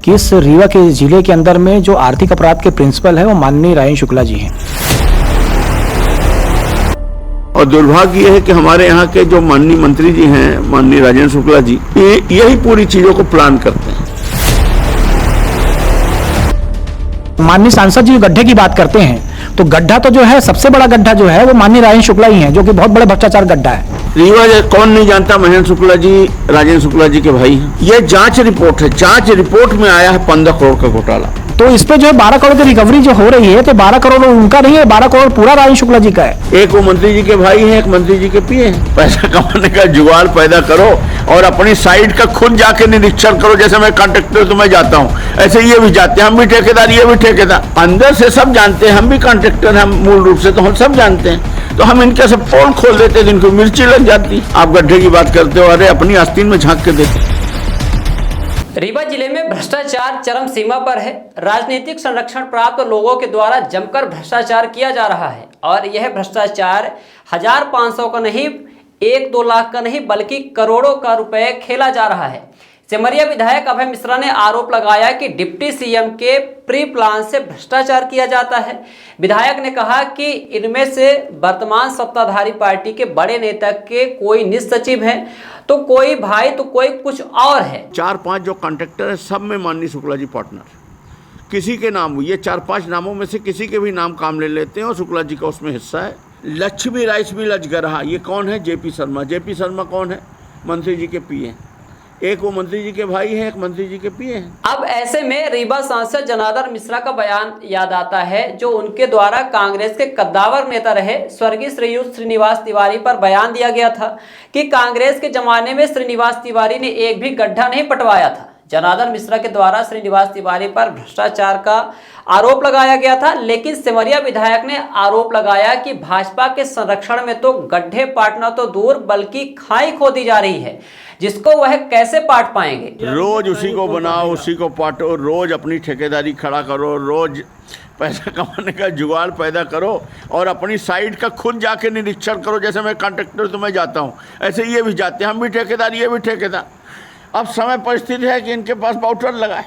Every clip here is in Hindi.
कि इस रीवा के जिले के अंदर में जो आर्थिक अपराध के प्रिंसिपल है वो माननीय राजेंद्र शुक्ला जी हैं। और दुर्भाग्य यह है कि हमारे यहाँ के जो माननीय मंत्री जी हैं, माननीय राजेंद्र शुक्ला जी, यही पूरी चीजों को प्लान करते हैं। माननीय सांसद जी गड्ढे की बात करते हैं तो गड्ढा तो जो है सबसे बड़ा गड्ढा जो है वो माननीय राजेंद्र शुक्ला ही हैं, जो कि बहुत बड़ा भ्रष्टाचार गड्ढा है। रीवा कौन नहीं जानता, महेंद्र शुक्ला जी राजेंद्र शुक्ला जी के भाई हैं। यह जांच रिपोर्ट है, जांच रिपोर्ट में आया है 15 करोड़ का घोटाला। तो इस पे जो है 12 करोड़ की रिकवरी जो हो रही है तो 12 करोड़ उनका नहीं है, 12 करोड़ पूरा राजेंद्र शुक्ला जी का है। एक वो मंत्री जी के भाई हैं, एक मंत्री जी के पिए हैं। पैसा कमाने का जुगाड़ पैदा करो और अपनी साइड का खुद जाके निरीक्षण करो। जैसे मैं कॉन्ट्रैक्टर तो मैं जाता हूँ, ऐसे ये भी जाते हैं, हम भी ठेकेदार, ये भी ठेकेदार। अंदर से सब जानते हैं, हम भी कॉन्ट्रैक्टर हैं मूल रूप से, तो हम सब जानते हैं। तो हम इनके सब पोल खोल देते हैं, इनको मिर्ची लग जाती। आप गड्ढे की बात करते हो, अरे अपनी आस्तीन में झांक के देते। रीवा जिले में भ्रष्टाचार चरम सीमा पर है। राजनीतिक संरक्षण प्राप्त लोगों के द्वारा जमकर भ्रष्टाचार किया जा रहा है और यह भ्रष्टाचार 1500 का नहीं, 1-2 लाख का नहीं, बल्कि करोड़ों का रुपए खेला जा रहा है। सिमरिया विधायक अभय मिश्रा ने आरोप लगाया कि डिप्टी सीएम के प्री प्लान से भ्रष्टाचार किया जाता है। विधायक ने कहा कि इनमें से वर्तमान सत्ताधारी पार्टी के बड़े नेता के कोई निज सचिव हैं, तो कोई भाई, तो कोई कुछ और है। 4-5 जो कॉन्ट्रैक्टर है सब में माननीय शुक्ला जी पार्टनर। किसी के नाम, ये 4-5 नामों में से किसी के भी नाम काम ले लेते हैं और शुक्ला जी का उसमें हिस्सा है। लक्ष्मी राइस मिल अजगरहा, ये कौन है? जेपी शर्मा। जेपी शर्मा कौन है? मंत्री जी के पीए। एक वो मंत्री जी के भाई हैं, एक मंत्री जी के पिए हैं। अब ऐसे में रीवा सांसद जनार्दन मिश्रा का बयान याद आता है, जो उनके द्वारा कांग्रेस के कद्दावर नेता रहे स्वर्गीय श्रीयुत श्रीनिवास तिवारी पर बयान दिया गया था कि कांग्रेस के जमाने में श्रीनिवास तिवारी ने एक भी गड्ढा नहीं पटवाया था। जनार्दन मिश्रा के द्वारा श्रीनिवास तिवारी पर भ्रष्टाचार का आरोप लगाया गया था, लेकिन सिमरिया विधायक ने आरोप लगाया कि भाजपा के संरक्षण में तो गड्ढे पाटना तो दूर बल्कि खाई खोदी जा रही है, जिसको वह कैसे पाट पाएंगे। रोज उसी को बनाओ, उसी को पाटो, रोज अपनी ठेकेदारी खड़ा करो, रोज पैसा कमाने का जुगाड़ पैदा करो और अपनी साइड का खुद जाके निरीक्षण करो। जैसे मैं कॉन्ट्रैक्टर तो मैं जाता हूँ, ऐसे ये भी जाते हैं, हम भी ठेकेदार, ये भी ठेकेदार। अब समय परिस्थिति है कि इनके पास बाउटर लगा है।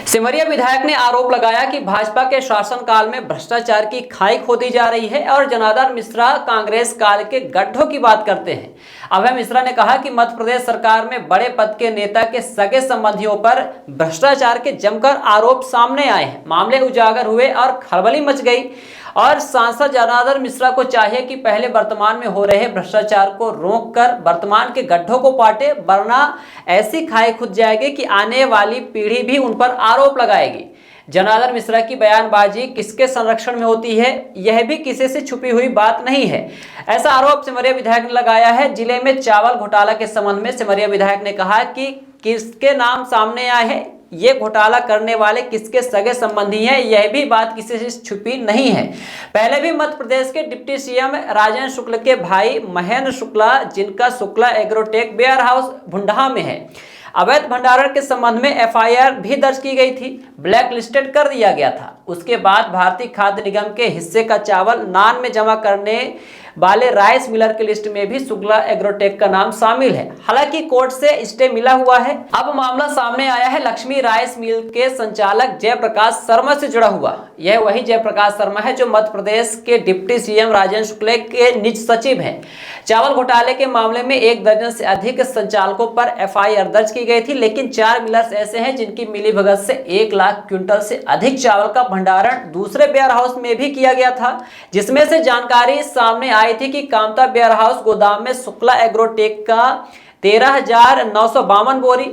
सिमरिया विधायक ने आरोप लगाया कि भाजपा के शासनकाल में भ्रष्टाचार की खाई खोदी जा रही है और जनार्दन मिश्रा कांग्रेस काल के गड्ढों की बात करते हैं। अभय मिश्रा ने कहा कि मध्य प्रदेश सरकार में बड़े पद के नेता के सगे संबंधियों पर भ्रष्टाचार के जमकर आरोप सामने आए हैं। मामले उजागर हुए और खलबली मच गई और सांसद जनार्दन मिश्रा को चाहिए कि पहले वर्तमान में हो रहे भ्रष्टाचार को रोककर वर्तमान के गड्ढों को पाटे, वरना ऐसी खाई खुद जाएगी कि आने वाली पीढ़ी भी उन पर आरोप लगाएगी। जनार्दन मिश्रा की बयानबाजी किसके संरक्षण में होती है, यह भी किसी से छुपी हुई बात नहीं है, ऐसा आरोप सिमरिया विधायक ने लगाया है। जिले में चावल घोटाला के संबंध में सिमरिया विधायक ने कहा कि किसके नाम सामने आए हैं, ये घोटाला करने वाले किसके सगे संबंधी हैं, यह भी बात किसी से छुपी नहीं है। पहले भी मध्य प्रदेश के डिप्टी सीएम राजेंद्र शुक्ला के भाई महेंद्र शुक्ला, जिनका Shukla agrotech warehouse Bhundha में है, अवैध भंडारण के संबंध में एफआईआर भी दर्ज की गई थी, ब्लैक लिस्टेड कर दिया गया था। उसके बाद भारतीय खाद्य निगम के हिस्से का चावल नान में जमा करने वाले राइस मिलर की लिस्ट में भी शुक्ला एग्रोटेक का नाम शामिल है। हालांकि कोर्ट से स्टे मिला हुआ है। अब मामला सामने आया है लक्ष्मी राइस मिल के संचालक जयप्रकाश शर्मा से जुड़ा हुआ। यह वही जयप्रकाश शर्मा है जो मध्य प्रदेश के डिप्टी सीएम राजेंद्र शुक्ला के निज सचिव हैं। चावल घोटाले के मामले में 1 दर्जन से अधिक संचालकों पर एफआईआर दर्ज की गई थी, लेकिन 4 मिलर्स ऐसे हैं जिनकी मिलीभगत से 1 लाख क्विंटल से अधिक चावल का भंडारण दूसरे वेयर हाउस में भी किया गया था, जिसमें से जानकारी सामने आई थी कि कामता वेयर हाउस गोदाम में शुक्ला एग्रोटेक का 13,952 बोरी,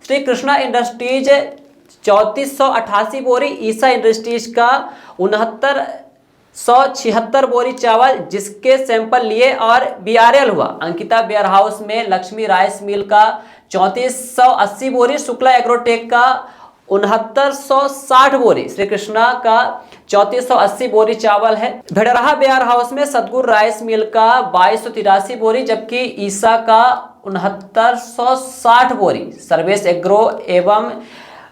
श्री कृष्णा इंडस्ट्रीज 3488 बोरी, ईसा इंडस्ट्रीज का 6976 बोरी चावल जिसके सैंपल लिए और बीआरएल हुआ। अंकिता वेयर हाउस में लक्ष्मी राइस मिल का 3480 बोरी, शुक्ला एग्रोटेक का 6960 बोरी, श्री कृष्णा का 3480 बोरी चावल है। भिड़रहा वेयर हाउस में सतगुरु राइस मिल का 2283 बोरी, जबकि ईसा का 6960 बोरी। सर्वेश एग्रो एवं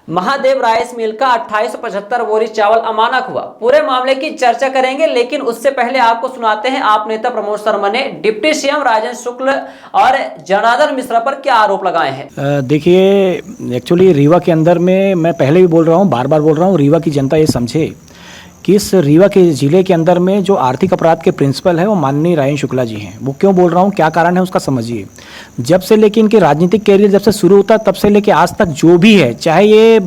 महादेव राइस मिल का 2875 बोरी चावल अमानक हुआ। पूरे मामले की चर्चा करेंगे, लेकिन उससे पहले आपको सुनाते हैं आप नेता प्रमोद शर्मा ने डिप्टी सीएम राजेंद्र शुक्ल और जनार्दन मिश्रा पर क्या आरोप लगाए हैं। देखिए, एक्चुअली रीवा के अंदर में मैं पहले भी बोल रहा हूँ, बार बार बोल रहा हूँ, रीवा की जनता ये समझे कि इस रीवा के ज़िले के अंदर में जो आर्थिक अपराध के प्रिंसिपल है वो माननीय राजेंद्र शुक्ला जी हैं। वो क्यों बोल रहा हूँ, क्या कारण है उसका समझिए। जब से लेके इनके राजनीतिक कैरियर जब से शुरू होता तब से लेके आज तक जो भी है, चाहे ये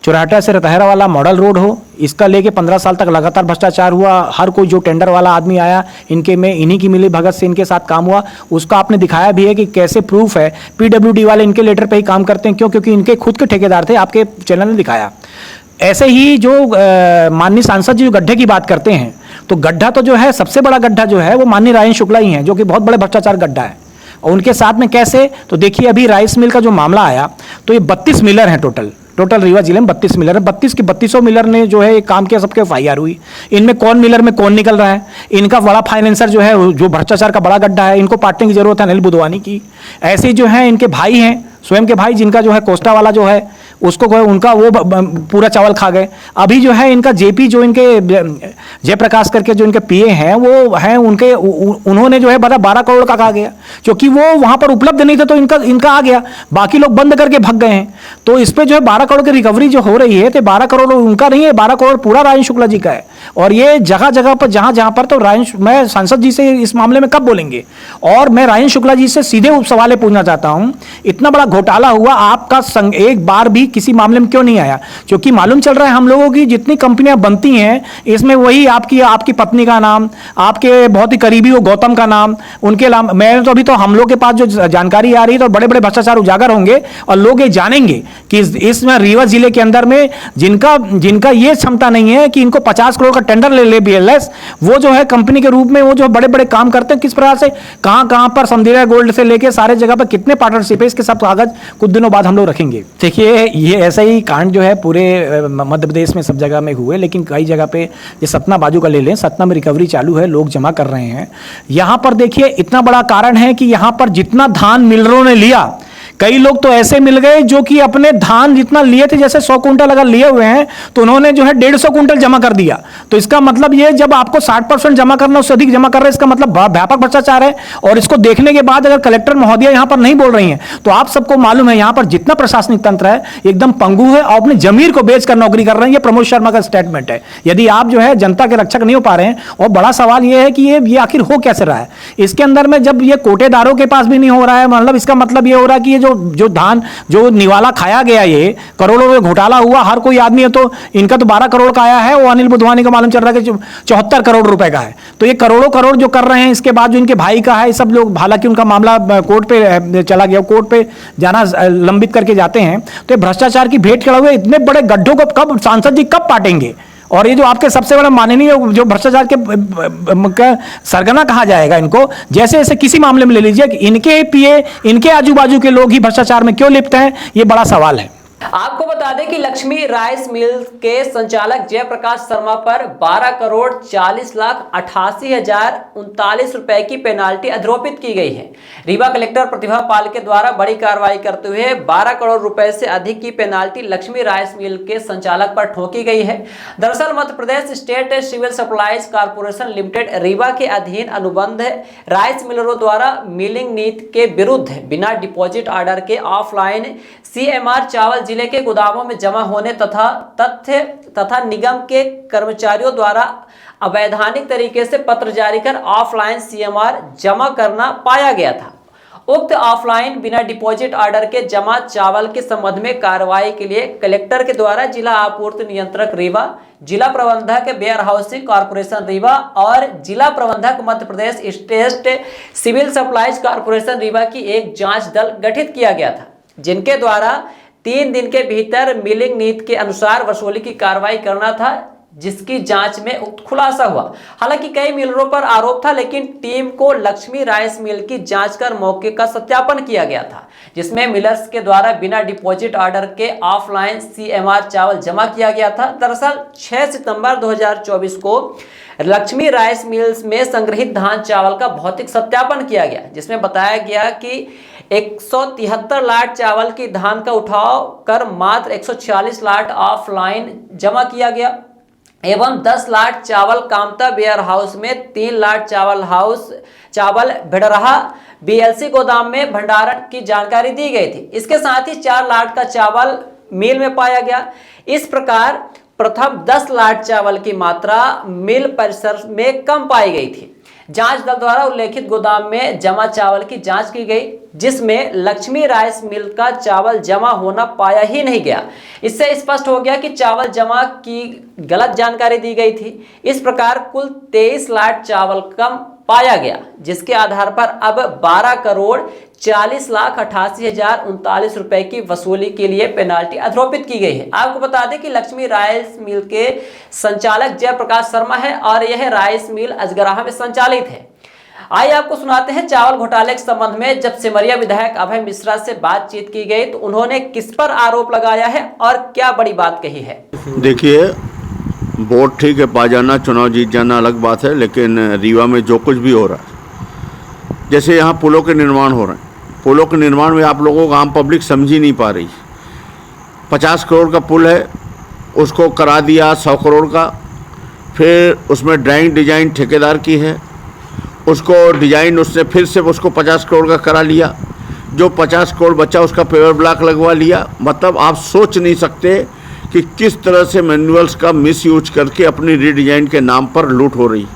चौराहा से रतहरा वाला मॉडल रोड हो, इसका लेके 15 साल तक लगातार भ्रष्टाचार हुआ। हर कोई जो टेंडर वाला आदमी आया इनके में इन्हीं की मिली भगत से इनके साथ काम हुआ। उसका आपने दिखाया भी है कि कैसे प्रूफ है। पीडब्ल्यूडी वाले इनके लेटर पे ही काम करते हैं। क्यों? क्योंकि इनके खुद के ठेकेदार थे, आपके चैनल ने दिखाया। ऐसे ही जो माननीय सांसद जी जो गड्ढे की बात करते हैं, तो गड्ढा तो जो है सबसे बड़ा गड्ढा जो है वो माननीय राजेंद्र शुक्ला ही हैं, जो कि बहुत बड़े भ्रष्टाचार गड्ढा है। और उनके साथ में कैसे, तो देखिए अभी राइस मिल का जो मामला आया, तो ये 32 मिलर हैं टोटल रीवा जिले में 32 मिलर है। 32 की 3200 मिलर ने जो है काम किया, सबके FIR हुई। इनमें कौन मिलर में कौन निकल रहा है, इनका बड़ा फाइनेंसर जो है, जो भ्रष्टाचार का बड़ा गड्ढा है, इनको पाटने की जरूरत है अनिल बुधवानी की। ऐसे ही जो है इनके भाई हैं, स्वयं के भाई, जिनका जो है कोस्टा वाला जो है उसको उनका वो पूरा चावल खा गए। अभी जो है इनका जेपी, जो इनके जयप्रकाश करके जो इनके पीए हैं, वो हैं उनके, उन्होंने जो है 12 करोड़ का कहा गया, क्योंकि वो वहां पर उपलब्ध नहीं था तो इनका आ गया। बाकी लोग बंद करके भाग गए हैं। तो इस पे जो है 12 करोड़ की रिकवरी जो हो रही है, तो 12 करोड़ उनका नहीं है, 12 करोड़ पूरा राजेंद्र शुक्ला जी का है। और ये जगह जगह पर जहां पर, तो मैं सांसद जी से इस मामले में कब बोलेंगे, और मैं राजेंद्र शुक्ला जी से सीधे सवाल पूछना चाहता हूं, इतना बड़ा घोटाला हुआ, आपका एक बार भी किसी मामले में क्यों नहीं आया? क्योंकि मालूम चल रहा है हम लोगों की जितनी कंपनियां बनती हैं, इसमें वही आपकी पत्नी का नाम, आपके बहुत ही करीबी वो गौतम का नाम, उनके नाम, मैं तो अभी तो हम लोग के पास जो जानकारी आ रही है, तो बड़े बड़े भ्रष्टाचार उजागर होंगे और लोग ये जानेंगे कि इसमें रीवा जिले के अंदर में जिनका ये क्षमता नहीं है कि इनको 50 करोड़ का टेंडर ले BLS, वो जो है कंपनी के रूप में वो जो बड़े बड़े काम करते हैं, किस प्रकार से कहां पर समदीरा गोल्ड से लेके सारे जगह पर कितने पार्टनरशिप है, इसके सब कागज कुछ दिनों बाद हम लोग रखेंगे। देखिए, ये ऐसा ही कांड जो है पूरे मध्य प्रदेश में सब जगह में हुए, लेकिन कई जगह पे, ये सतना बाजू का ले लें, सतना में रिकवरी चालू है, लोग जमा कर रहे हैं। यहां पर देखिए इतना बड़ा कारण है कि यहां पर जितना धान मिलरों ने लिया, कई लोग तो ऐसे मिल गए जो कि अपने धान जितना लिए थे, जैसे 100 कुंटल अगर लिए हुए हैं, तो उन्होंने जो है 150 कुंटल जमा कर दिया। तो इसका मतलब ये, जब आपको 60% जमा करना, उससे अधिक जमा कर रहे हैं, इसका मतलब व्यापक भ्रष्टाचार है। और इसको देखने के बाद अगर कलेक्टर महोदया यहां पर नहीं बोल रही हैं, तो आप सबको मालूम है यहां पर जितना प्रशासनिक तंत्र है एकदम पंगु है और अपनी जमीर को बेचकर नौकरी कर रहे हैं। ये प्रमोद शर्मा का स्टेटमेंट है। यदि आप जो है जनता के रक्षक नहीं हो पा रहे हैं, और बड़ा सवाल ये है कि ये आखिर हो कैसे रहा है इसके अंदर में, जब ये कोटेदारों के पास भी नहीं हो रहा है, मतलब इसका मतलब ये हो रहा है कि ये जो धान जो निवाला खाया गया, ये करोड़ों में घोटाला हुआ, हर कोई आदमी है, तो इनका तो 12 करोड़ का आया है, वो अनिल बुधवानी का मालूम चल रहा है कि 74 करोड़ रुपए का है। तो ये करोड़ों करोड़ जो कर रहे हैं, इसके बाद जो इनके भाई का है, सब लोग, हालांकि उनका मामला कोर्ट पे चला गया, कोर्ट पे जाना लंबित करके जाते हैं। तो ये भ्रष्टाचार की भेंट चढ़ा हुए इतने बड़े गड्ढों को कब सांसद जी कब पाटेंगे? और ये जो आपके सबसे बड़ा माननीय जो भ्रष्टाचार के सरगना कहा जाएगा इनको, जैसे जैसे किसी मामले में ले लीजिए कि इनके पीए, इनके आजू बाजू के लोग ही भ्रष्टाचार में क्यों लिप्त हैं, ये बड़ा सवाल है। आपको बता दें कि लक्ष्मी राइस मिल के संचालक जयप्रकाश शर्मा पर 12 करोड़ 40,88,039 रुपए की पेनाल्टी आरोपित की गई है। रीवा कलेक्टर प्रतिभा पाल के द्वारा बड़ी कार्रवाई करते हुए 12 करोड़ रुपए से अधिक की पेनाल्टी लक्ष्मी राइस मिल के संचालक पर ठोकी गई है। दरअसल Madhya Pradesh state civil supplies corporation limited Rewa के अधीन अनुबंध राइस मिलरों द्वारा मिलिंग नीति के विरुद्ध बिना डिपॉजिट ऑर्डर के ऑफलाइन CMR चावल जिले के गोदामों में जमा होने तथा निगम के कर्मचारियों द्वारा अवैधानिक तरीके से पत्र जारी कर ऑफलाइन CMR जमा करना पाया गया था। उक्त ऑफलाइन बिना डिपॉजिट ऑर्डर के जमा चावल के संबंध में कार्रवाई के लिए कलेक्टर के द्वारा जिला आपूर्ति नियंत्रक रीवा, जिला प्रबंधक वेयर हाउसिंग कॉर्पोरेशन रीवा और जिला प्रबंधक Madhya Pradesh state civil supplies corporation Rewa की एक जांच दल गठित किया गया था, जिनके द्वारा 3 दिन के भीतर मिलिंग नीति के अनुसार वसूली की कार्रवाई करना था, जिसकी जांच में उक्त खुलासा हुआ। हालांकि कई मिलरों पर आरोप था, लेकिन टीम को लक्ष्मी राइस मिल की जांच कर मौके का सत्यापन किया गया था, जिसमें मिलर्स के द्वारा बिना डिपॉजिट ऑर्डर के ऑफलाइन CMR चावल जमा किया गया था। दरअसल 6 सितंबर 2024 को लक्ष्मी राइस मिल्स में संग्रहित धान चावल का भौतिक सत्यापन किया गया, जिसमें बताया गया कि 173 लाट चावल की धान का उठाव कर मात्र 146 लाट ऑफलाइन जमा किया गया एवं 10 लाट चावल कामता वेयर हाउस में, 3 लाट चावल भिड़रहा बीएलसी गोदाम में भंडारण की जानकारी दी गई थी। इसके साथ ही 4 लाट का चावल मिल में पाया गया। इस प्रकार प्रथम 10 लाट चावल की मात्रा मिल परिसर में कम पाई गई थी। जांच दल द्वारा उल्लेखित गोदाम में जमा चावल की जांच की गई, जिसमें लक्ष्मी राइस मिल का चावल जमा होना पाया ही नहीं गया। इससे स्पष्ट हो गया कि चावल जमा की गलत जानकारी दी गई थी। इस प्रकार कुल 23 लाट चावल कम पाया गया, जिसके आधार पर अब 12,40,88,039 रुपए की वसूली के लिए पेनाल्टी आरोपित की गई है। आपको बता दें कि लक्ष्मी राइस मिल के संचालक जयप्रकाश शर्मा है और यह राइस मिल अजगराहा में संचालित है। आइए आपको सुनाते हैं चावल घोटाले के संबंध में जब सिमरिया विधायक अभय मिश्रा से बातचीत की गई तो उन्होंने किस पर आरोप लगाया है और क्या बड़ी बात कही है। देखिए, वोट ठीक है, पा जाना, चुनाव जीत जाना अलग बात है, लेकिन रीवा में जो कुछ भी हो रहा है, जैसे यहाँ पुलों के निर्माण हो रहे हैं, पुलों के निर्माण में आप लोगों को आम पब्लिक समझ ही नहीं पा रही। 50 करोड़ का पुल है, उसको करा दिया 100 करोड़ का, फिर उसमें ड्राइंग डिजाइन ठेकेदार की है, उसको डिजाइन उसने फिर से उसको 50 करोड़ का करा लिया, जो 50 करोड़ बचा उसका पेवर ब्लॉक लगवा लिया। मतलब आप सोच नहीं सकते कि किस तरह से मैनुअल्स का मिसयूज करके अपनी रीडिजाइन के नाम पर लूट हो रही।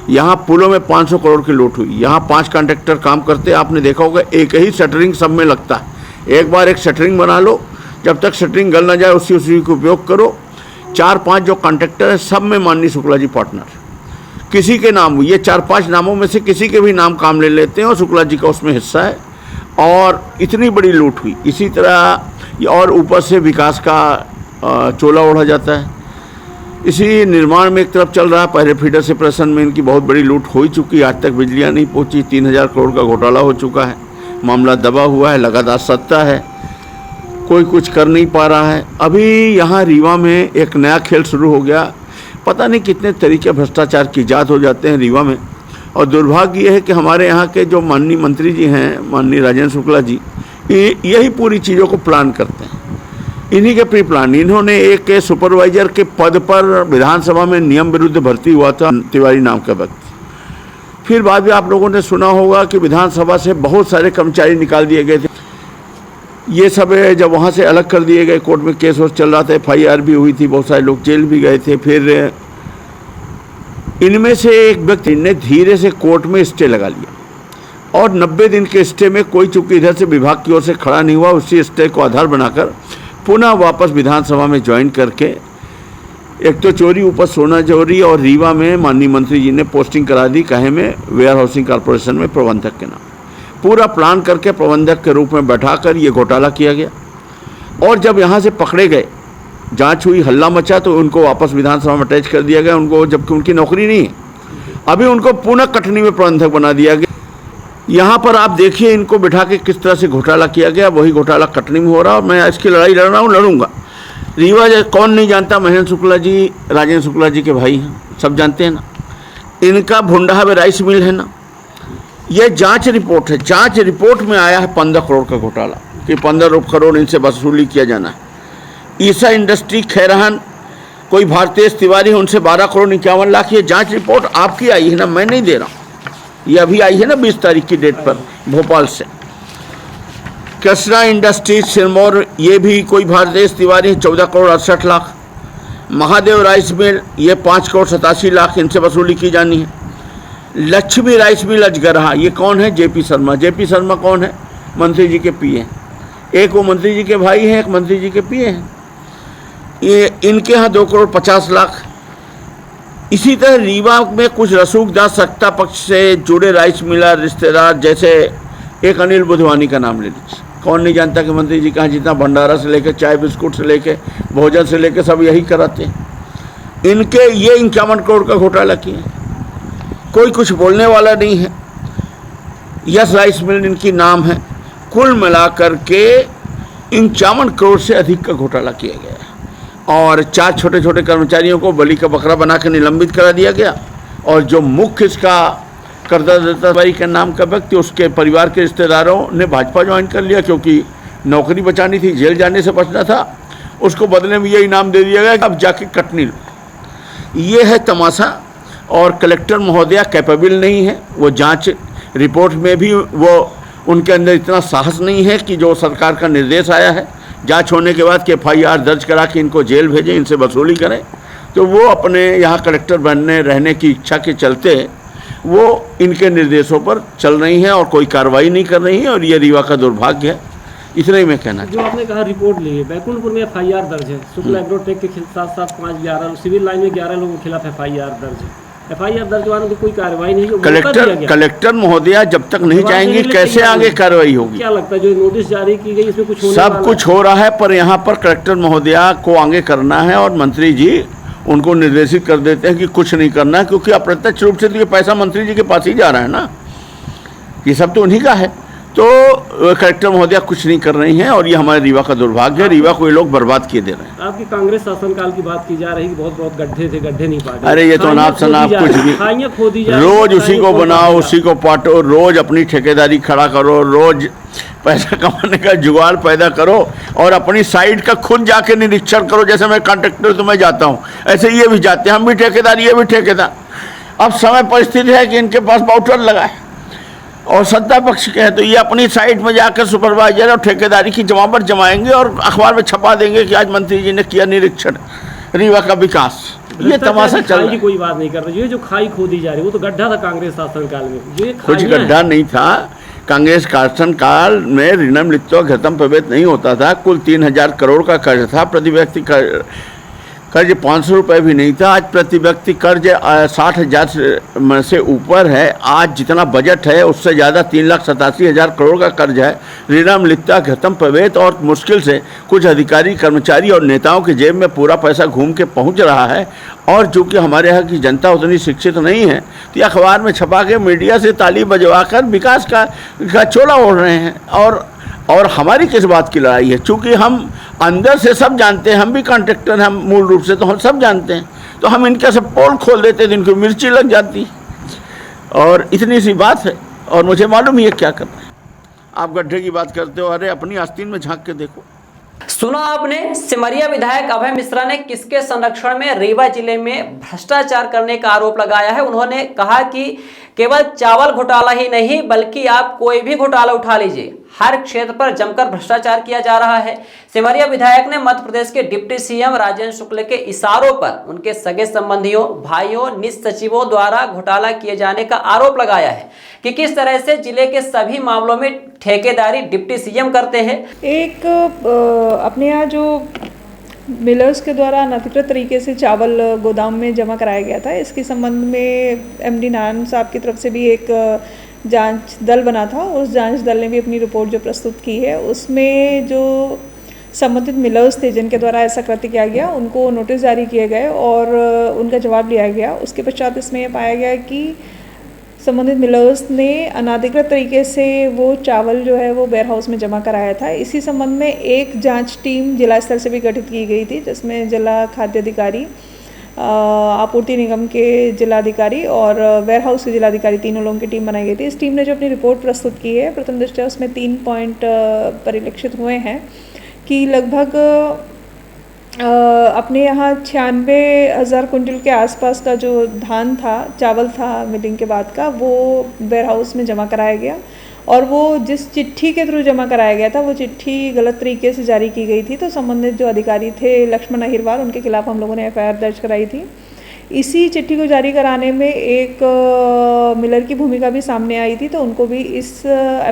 यहाँ पुलों में 500 करोड़ की लूट हुई। यहाँ 5 कॉन्ट्रैक्टर काम करते, आपने देखा होगा एक ही शटरिंग सब में लगता है। एक बार एक शटरिंग बना लो, जब तक शटरिंग गल ना जाए उसी का उपयोग करो। 4-5 जो कॉन्ट्रैक्टर है सब में माननीय शुक्ला जी पार्टनर, किसी के नाम, ये 4-5 नामों में से किसी के भी नाम काम ले लेते हैं और शुक्ला जी का उसमें हिस्सा है। और इतनी बड़ी लूट हुई। इसी तरह और ऊपर से विकास का चोला ओढ़ा जाता है। इसी निर्माण में एक तरफ चल रहा है, पहले फीडर सेपरेशन में इनकी बहुत बड़ी लूट हो चुकी, आज तक बिजलियां नहीं पहुंची, 3000 करोड़ का घोटाला हो चुका है, मामला दबा हुआ है, लगातार सत्ता है, कोई कुछ कर नहीं पा रहा है। अभी यहाँ रीवा में एक नया खेल शुरू हो गया, पता नहीं कितने तरीके भ्रष्टाचार की इजाद हो जाते हैं रीवा में। और दुर्भाग्य ये है कि हमारे यहाँ के जो माननीय मंत्री जी हैं, माननीय राजेंद्र शुक्ला जी, यही पूरी चीज़ों को प्लान करते हैं, इन्हीं के प्री प्लान। इन्होंने एक सुपरवाइजर के पद पर विधानसभा में नियम विरुद्ध भर्ती हुआ था, तिवारी नाम का व्यक्ति। फिर बाद में आप लोगों ने सुना होगा कि विधानसभा से बहुत सारे कर्मचारी निकाल दिए गए थे। ये सब जब वहाँ से अलग कर दिए गए, कोर्ट में केस वोस चल रहा था, FIR भी हुई थी, बहुत सारे लोग जेल भी गए थे। फिर इनमें से एक व्यक्ति ने धीरे से कोर्ट में स्टे लगा लिया और 90 दिन के स्टे में कोई चूंकि इधर से विभाग की ओर से खड़ा नहीं हुआ, उसी स्टे को आधार बनाकर पुनः वापस विधानसभा में ज्वाइन करके एक तो चोरी ऊपर सोना चोरी और रीवा में माननीय मंत्री जी ने पोस्टिंग करा दी, कहे में वेयर हाउसिंग कॉर्पोरेशन में प्रबंधक के नाम। पूरा प्लान करके प्रबंधक के रूप में बैठाकर ये घोटाला किया गया। और जब यहाँ से पकड़े गए, जांच हुई, हल्ला मचा, तो उनको वापस विधानसभा में अटैच कर दिया गया उनको, जबकि उनकी नौकरी नहीं है। अभी उनको पुनः कटनी में प्रबंधक बना दिया गया। यहाँ पर आप देखिए इनको बिठा के किस तरह से घोटाला किया गया, वही घोटाला कटनी में हो रहा है। और मैं इसकी लड़ाई लड़ रहा हूँ, लड़ूंगा। रीवा कौन नहीं जानता, महेंद्र शुक्ला जी राजेंद्र शुक्ला जी के भाई हैं, सब जानते हैं ना। इनका भुंडा में राइस मिल है ना, ये जांच रिपोर्ट है, जांच रिपोर्ट में आया है 15 करोड़ का घोटाला, कि 15 करोड़ इनसे वसूली किया जाना है। ईसा इंडस्ट्री खैरहन, कोई भारतीय तिवारी है, उनसे 12 करोड़ 51 लाख। ये जांच रिपोर्ट आपकी आई है ना, मैं नहीं दे रहा हूँ, ये अभी आई है ना 20 तारीख की डेट पर भोपाल से। कृष्णा इंडस्ट्रीज सिरमौर, ये भी कोई भारतीय तिवारी है, 14 करोड़ 68 लाख। महादेव राइस मिल, ये 5 करोड़ 87 लाख, इनसे वसूली की जानी है। लक्ष्मी राइस मिल अजगरहा, ये कौन है? JP शर्मा। JP शर्मा कौन है? मंत्री जी के PA। एक वो मंत्री जी के भाई हैं, एक मंत्री जी के PA हैं। ये इनके यहाँ 2 करोड़ 50 लाख। इसी तरह रीवा में कुछ रसूखदार सत्ता पक्ष से जुड़े राइस मिलर रिश्तेदार, जैसे एक अनिल बुधवानी का नाम ले लीजिए। कौन नहीं जानता कि मंत्री जी कहाँ जितना भंडारा से लेकर चाय बिस्कुट से लेकर भोजन से लेकर सब यही कराते हैं। इनके ये 51 करोड़ का घोटाला किए, कोई कुछ बोलने वाला नहीं है। यस राइस मिल इनकी नाम है। कुल मिलाकर के 51 करोड़ से अधिक का घोटाला किया गया है। और 4 छोटे छोटे कर्मचारियों को बलि का बकरा बना कर निलंबित करा दिया गया। और जो मुख्य इसका करदा दत्ता बाई के नाम का व्यक्ति, उसके परिवार के रिश्तेदारों ने भाजपा ज्वाइन कर लिया क्योंकि नौकरी बचानी थी, जेल जाने से बचना था। उसको बदले में ये इनाम दे दिया गया कि अब जाके कटनी लो। ये है तमाशा। और कलेक्टर महोदया कैपेबल नहीं है, वो जांच रिपोर्ट में भी वो उनके अंदर इतना साहस नहीं है कि जो सरकार का निर्देश आया है जांच होने के बाद कि FIR दर्ज करा के इनको जेल भेजें, इनसे वसूली करें, तो वो अपने यहाँ कलेक्टर बनने रहने की इच्छा के चलते वो इनके निर्देशों पर चल रही हैं और कोई कार्रवाई नहीं कर रही हैं, और ये रीवा का दुर्भाग्य है। इतना ही मैं कहना जो आपने कहा रिपोर्ट ली है, बैकुंठपुर में FIR दर्ज है, शुक्ला एग्रोटेक के साथ साथ 5-11 सिविल लाइन में 11 लोगों के खिलाफ FIR दर्ज है। FIR दर्ज वालों की कोई कार्रवाई नहीं है। कलेक्टर महोदया जब तक नहीं जाएंगी कैसे आगे कार्रवाई होगी? क्या लगता है जो नोटिस जारी की गई इसमें कुछ सब कुछ हो रहा है, पर यहाँ पर कलेक्टर महोदया को आगे करना है और मंत्री जी उनको निर्देशित कर देते हैं कि कुछ नहीं करना है, क्योंकि अप्रत्यक्ष रूप से तो ये पैसा मंत्री जी के पास ही जा रहा है ना, ये सब तो उन्हीं का है। तो कलेक्टर महोदया कुछ नहीं कर रही हैं और ये हमारे रीवा का दुर्भाग्य है। रीवा को ये लोग बर्बाद किए दे रहे हैं। आपकी कांग्रेस शासनकाल की बात की जा रही है कि बहुत गड्ढे थे, गड्ढे नहीं पाटे। अरे ये तो नाप शनाप कुछ भी, रोज उसी को बनाओ, उसी को पाटो, रोज अपनी ठेकेदारी खड़ा करो, रोज पैसा कमाने का जुगाड़ पैदा करो और अपनी साइड का खुद जाके निरीक्षण करो। जैसे मैं कॉन्ट्रैक्टर तो मैं जाता हूँ, ऐसे ये भी जाते हैं, हम भी ठेकेदार, ये भी ठेकेदार। अब समय परिस्थिति है कि इनके पास बाउटर लगा है और सत्ता पक्ष के हैं, तो ये अपनी साइड में जाकर सुपरवाइजर और ठेकेदारी की जमावट जमाएंगे और अखबार में छपा देंगे कि आज मंत्री जी ने किया निरीक्षण रीवा का विकास। ये तमाशा चल रहा है। कोई बात नहीं कर रही, ये जो खाई खोदी जा रही है वो तो गड्ढा था कांग्रेस शासनकाल में, ये कुछ गड्ढा नहीं था। कांग्रेस शासनकाल में ऋणम लिप्तो घृतम प्रवेत नहीं होता था। कुल 3000 करोड़ का कर्ज था, प्रति व्यक्ति कर्ज 500 रुपये भी नहीं था। आज प्रति व्यक्ति कर्ज 60,000 से ऊपर है। आज जितना बजट है उससे ज़्यादा 3,87,000 करोड़ का कर्ज है। ऋणम लिप्ता घृतम प्रवेत, और मुश्किल से कुछ अधिकारी, कर्मचारी और नेताओं की जेब में पूरा पैसा घूम के पहुंच रहा है। और जो कि हमारे यहाँ की जनता उतनी शिक्षित नहीं है, तो अखबार में छपा के मीडिया से ताली बजवा कर विकास का चोला ओढ़ रहे हैं। और हमारी किस बात की लड़ाई है? चूँकि हम अंदर से सब जानते हैं, हम भी कॉन्ट्रैक्टर हैं, हम मूल रूप से तो हम सब जानते हैं, तो हम इनका सब पोल खोल देते हैं, इनको मिर्ची लग जाती। और इतनी सी बात है, और मुझे मालूम ही है क्या करना है। आप गड्ढे की बात करते हो, अरे अपनी आस्तीन में झांक के देखो। सुना आपने, सिमरिया विधायक अभय मिश्रा ने किसके संरक्षण में रीवा जिले में भ्रष्टाचार करने का आरोप लगाया है। उन्होंने कहा कि केवल चावल घोटाला ही नहीं बल्कि आप कोई भी घोटाला उठा लीजिए, हर क्षेत्र पर जमकर भ्रष्टाचार किया जा रहा है। सिमरिया विधायक ने मध्य प्रदेश के डिप्टी सीएम राजेंद्र शुक्ल के इशारों पर उनके सगे संबंधियों, भाइयों, निज सचिवों द्वारा घोटाला किए जाने का आरोप लगाया है कि किस तरह से जिले के सभी मामलों में ठेकेदारी डिप्टी सीएम करते हैं। एक अपने यहाँ जो मिलर्स के द्वारा अनधिकृत तरीके से चावल गोदाम में जमा कराया गया था, इसके संबंध में MD नारायण साहब की तरफ से भी एक जांच दल बना था। उस जांच दल ने भी अपनी रिपोर्ट जो प्रस्तुत की है, उसमें जो संबंधित मिलर्स थे जिनके द्वारा ऐसा कृत्य किया गया, उनको नोटिस जारी किए गए और उनका जवाब लिया गया। उसके पश्चात इसमें यह पाया गया कि संबंधित मिलर्स ने अनाधिकृत तरीके से वो चावल जो है वो वेयर हाउस में जमा कराया था। इसी संबंध में एक जांच टीम जिला स्तर से भी गठित की गई थी, जिसमें जिला खाद्य अधिकारी, आपूर्ति निगम के जिलाधिकारी और वेयर हाउस के जिलाधिकारी, तीनों लोगों की टीम बनाई गई थी। इस टीम ने जो अपनी रिपोर्ट प्रस्तुत की है, प्रथम दृष्टया उसमें 3 पॉइंट परिलक्षित हुए हैं कि लगभग अपने यहाँ 96,000 कुंटल के आसपास का जो धान था, चावल था मिलिंग के बाद का, वो वेयर हाउस में जमा कराया गया। और वो जिस चिट्ठी के थ्रू जमा कराया गया था, वो चिट्ठी गलत तरीके से जारी की गई थी। तो संबंधित जो अधिकारी थे लक्ष्मण अहिरवार, उनके खिलाफ हम लोगों ने FIR दर्ज कराई थी। इसी चिट्ठी को जारी कराने में एक मिलर की भूमिका भी सामने आई थी, तो उनको भी इस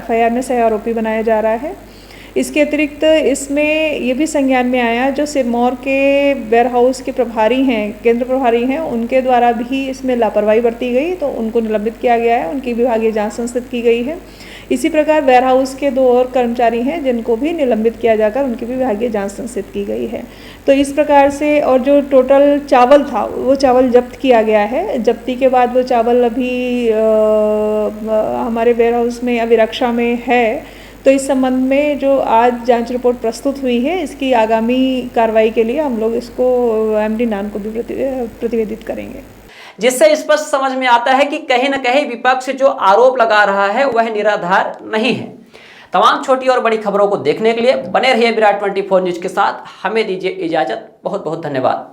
FIR में सह आरोपी बनाया जा रहा है। इसके अतिरिक्त इसमें ये भी संज्ञान में आया, जो सिरमौर के वेयर हाउस के प्रभारी हैं, केंद्र प्रभारी हैं, उनके द्वारा भी इसमें लापरवाही बरती गई, तो उनको निलंबित किया गया है, उनकी विभागीय जांच संस्थित की गई है। इसी प्रकार वेयर हाउस के 2 और कर्मचारी हैं जिनको भी निलंबित किया जाकर उनकी भी विभागीय जांच संस्थित की गई है। तो इस प्रकार से, और जो टोटल चावल था वो चावल जब्त किया गया है। जब्ती के बाद वो चावल अभी हमारे वेयर हाउस में अभी रक्षा में है। तो इस संबंध में जो आज जांच रिपोर्ट प्रस्तुत हुई है, इसकी आगामी कार्रवाई के लिए हम लोग इसको MD नान को भी प्रतिवेदित करेंगे। जिससे स्पष्ट समझ में आता है कि कहीं न कहीं विपक्ष जो आरोप लगा रहा है वह निराधार नहीं है। तमाम छोटी और बड़ी खबरों को देखने के लिए बने रहिए विराट 24 न्यूज के साथ। हमें दीजिए इजाजत। बहुत बहुत धन्यवाद।